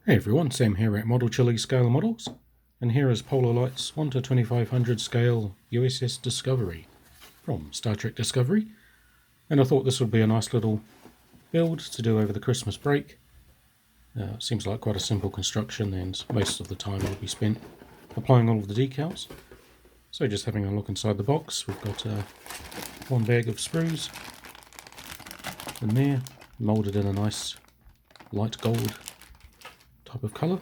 Hey everyone, Sam here at Model Chile Scale Models, and here is Polar Light's 1:2500 scale USS Discovery from Star Trek Discovery, and I thought this would be a nice little build to do over the Christmas break. Seems like quite a simple construction, and most of the time will be spent applying all of the decals. So just having a look inside the box, we've got one bag of sprues in there, moulded in a nice light gold type of colour,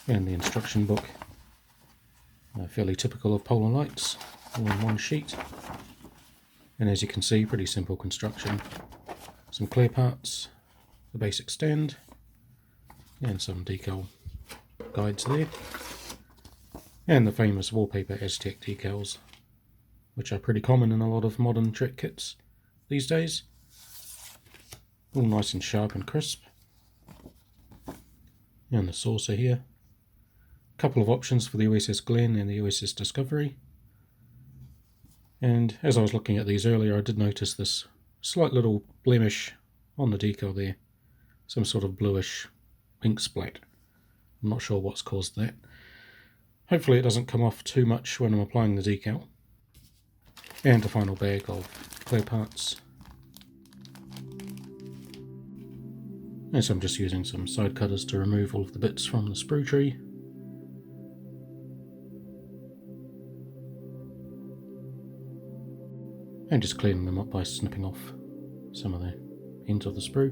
and the instruction book, fairly typical of Polar Lights, all in one sheet. And as you can see, pretty simple construction. Some clear parts, the basic stand, and some decal guides there, and the famous wallpaper Aztec decals, which are pretty common in a lot of modern Trek kits these days. All nice and sharp and crisp. And the saucer here. A couple of options for the USS Glenn and the USS Discovery. And as I was looking at these earlier, I did notice this slight little blemish on the decal there. Some sort of bluish pink splat. I'm not sure what's caused that. Hopefully it doesn't come off too much when I'm applying the decal. And a final bag of clear parts. And so I'm just using some side cutters to remove all of the bits from the sprue tree. And just cleaning them up by snipping off some of the ends of the sprue.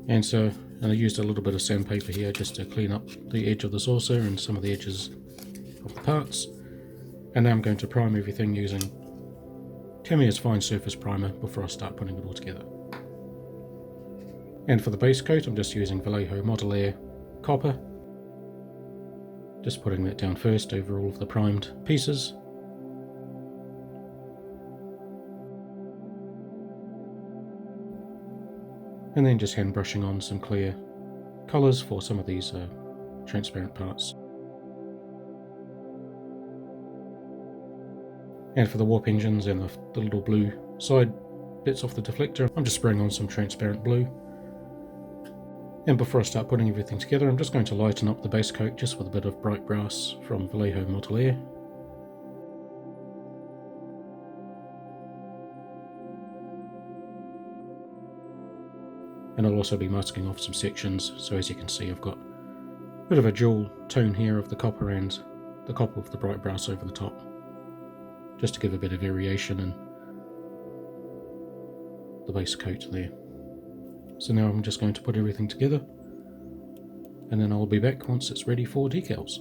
And I used a little bit of sandpaper here just to clean up the edge of the saucer and some of the edges of the parts. And now I'm going to prime everything using Tamiya's Fine Surface Primer before I start putting it all together. And for the base coat, I'm just using Vallejo Model Air Copper. Just putting that down first over all of the primed pieces. And then just hand brushing on some clear colours for some of these transparent parts. And for the warp engines and the little blue side bits off the deflector, I'm just spraying on some transparent blue. And before I start putting everything together, I'm just going to lighten up the base coat just with a bit of bright brass from Vallejo Model Air. And I'll also be masking off some sections, so as you can see I've got a bit of a dual tone here of the copper and the copper with the bright brass over the top, just to give a bit of variation in the base coat there. So now I'm just going to put everything together, and then I'll be back once it's ready for decals.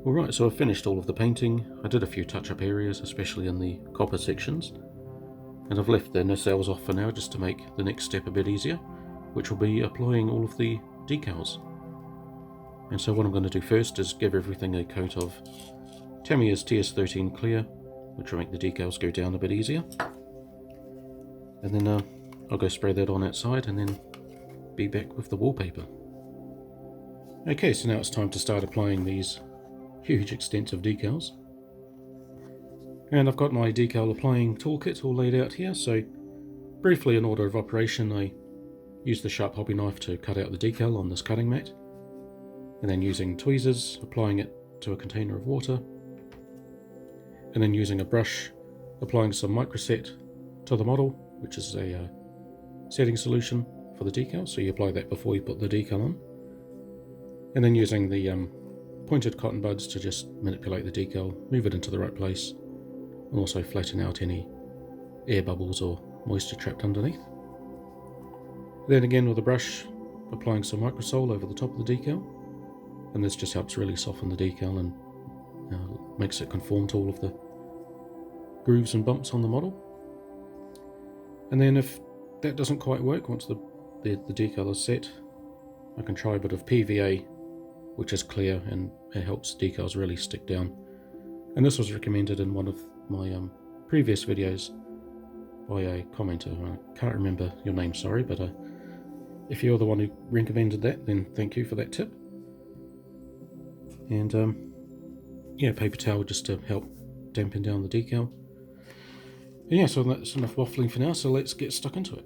Alright, so I've finished all of the painting. I did a few touch-up areas, especially in the copper sections. And I've left the nacelles off for now just to make the next step a bit easier, which will be applying all of the decals. And so what I'm going to do first is give everything a coat of Tamiya's TS13 Clear, which will make the decals go down a bit easier. And then I'll go spray that on outside and then be back with the wallpaper. Okay, so now it's time to start applying these huge extensive decals. And I've got my decal applying toolkit all laid out here, so briefly in order of operation I use the sharp hobby knife to cut out the decal on this cutting mat, and then using tweezers applying it to a container of water, and then using a brush applying some microset to the model, which is a setting solution for the decal, so you apply that before you put the decal on, and then using the pointed cotton buds to just manipulate the decal, move it into the right place, and also flatten out any air bubbles or moisture trapped underneath. Then again with a brush, applying some microsol over the top of the decal, and this just helps really soften the decal and makes it conform to all of the grooves and bumps on the model. And then if that doesn't quite work, once the decal is set, I can try a bit of PVA, which is clear and it helps decals really stick down. And this was recommended in one of my previous videos by a commenter. I can't remember your name, sorry, but if you're the one who recommended that, then thank you for that tip. And yeah, paper towel just to help dampen down the decal. And yeah, so that's enough waffling for now, so let's get stuck into it.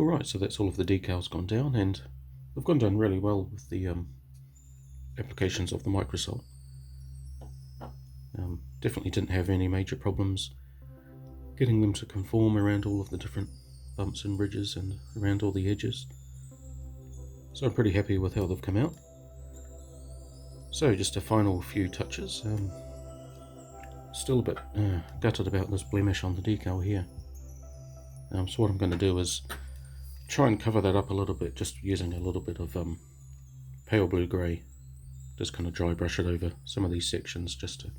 Alright, so that's all of the decals gone down, and they've gone down really well with the applications of the microsol. Definitely didn't have any major problems getting them to conform around all of the different bumps and ridges and around all the edges. So I'm pretty happy with how they've come out. So just a final few touches. Still a bit gutted about this blemish on the decal here. So what I'm going to do is try and cover that up a little bit, just using a little bit of pale blue grey. Just kind of dry brush it over some of these sections just to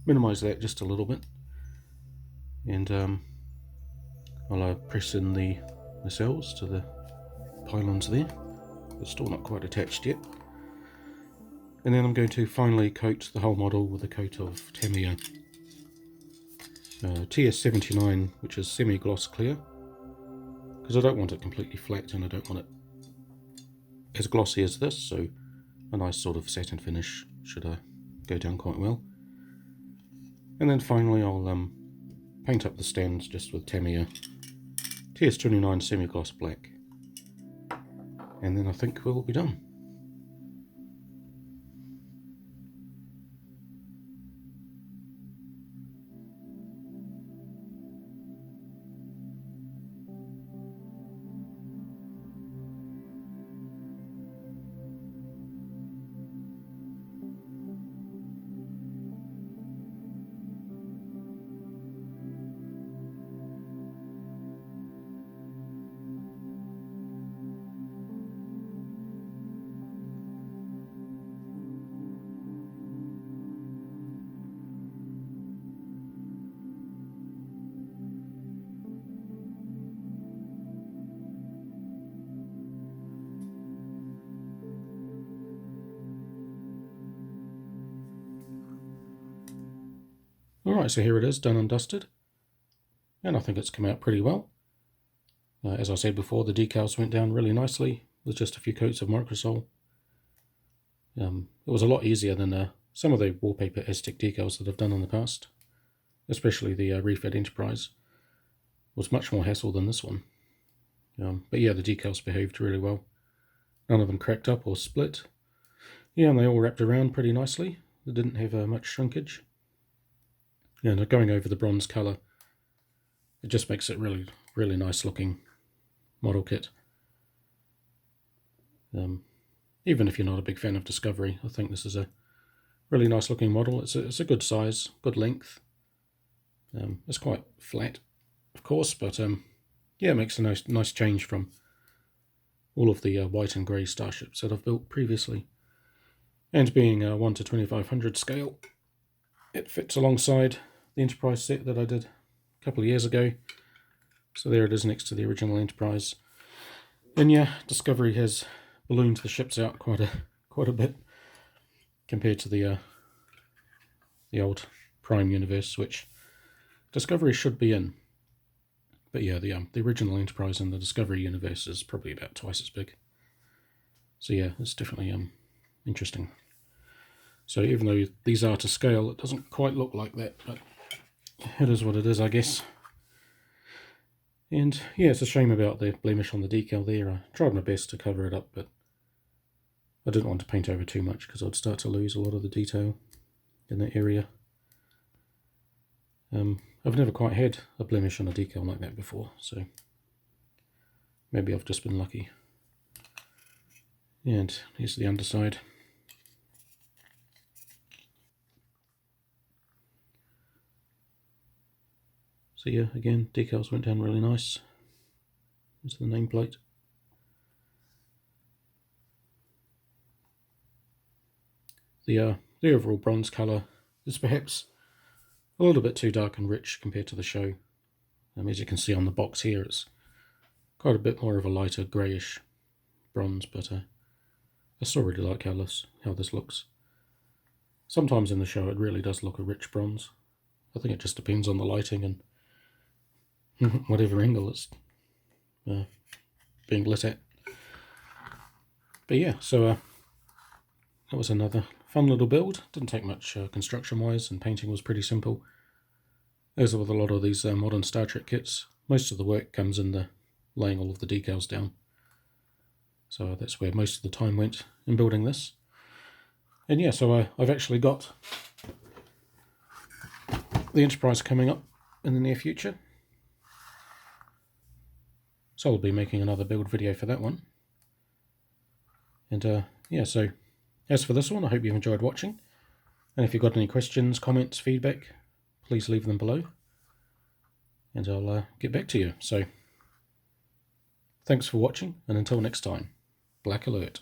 minimise that just a little bit. And I'll press in the nacelles to the pylons there. They're still not quite attached yet. And then I'm going to finally coat the whole model with a coat of Tamiya TS79, which is semi-gloss clear, because I don't want it completely flat and I don't want it as glossy as this, so a nice sort of satin finish should go down quite well. And then finally I'll paint up the stands just with Tamiya TS29 semi-gloss black, and then I think we'll be done. Alright, so here it is, done and dusted, and I think it's come out pretty well. As I said before, the decals went down really nicely with just a few coats of microsol. It was a lot easier than some of the wallpaper Aztec decals that I've done in the past, especially the Refit Enterprise. It was much more hassle than this one. But yeah, the decals behaved really well. None of them cracked up or split. Yeah, and they all wrapped around pretty nicely. They didn't have much shrinkage. And going over the bronze colour, it just makes it really, really nice looking model kit. Even if you're not a big fan of Discovery, I think this is a really nice looking model. It's a good size, good length. It's quite flat, of course, but yeah, it makes a nice change from all of the white and grey starships that I've built previously. And being 1 to 2500 scale, it fits alongside the Enterprise set that I did a couple of years ago. So there it is next to the original Enterprise. And yeah, Discovery has ballooned the ships out quite a bit compared to the old Prime universe, which Discovery should be in. But yeah, the original Enterprise and the Discovery universe is probably about twice as big. So yeah, it's definitely interesting. So even though these are to scale, it doesn't quite look like that, but it is what it is, I guess. And yeah, it's a shame about the blemish on the decal there. I tried my best to cover it up, but I didn't want to paint over too much because I'd start to lose a lot of the detail in that area. I've never quite had a blemish on a decal like that before, so maybe I've just been lucky. And here's the underside. So yeah, again, decals went down really nice. There's the nameplate. The overall bronze colour is perhaps a little bit too dark and rich compared to the show. As you can see on the box here, it's quite a bit more of a lighter greyish bronze, but I still really like how this looks. Sometimes in the show it really does look a rich bronze. I think it just depends on the lighting and whatever angle it's being lit at. But yeah, so that was another fun little build. Didn't take much construction wise, and painting was pretty simple. As with a lot of these modern Star Trek kits, most of the work comes in the laying all of the decals down. So that's where most of the time went in building this. And yeah, so I've actually got the Enterprise coming up in the near future. So I'll be making another build video for that one. And yeah, so as for this one, I hope you've enjoyed watching. And if you've got any questions, comments, feedback, please leave them below. And I'll get back to you. So thanks for watching, and until next time, Black Alert.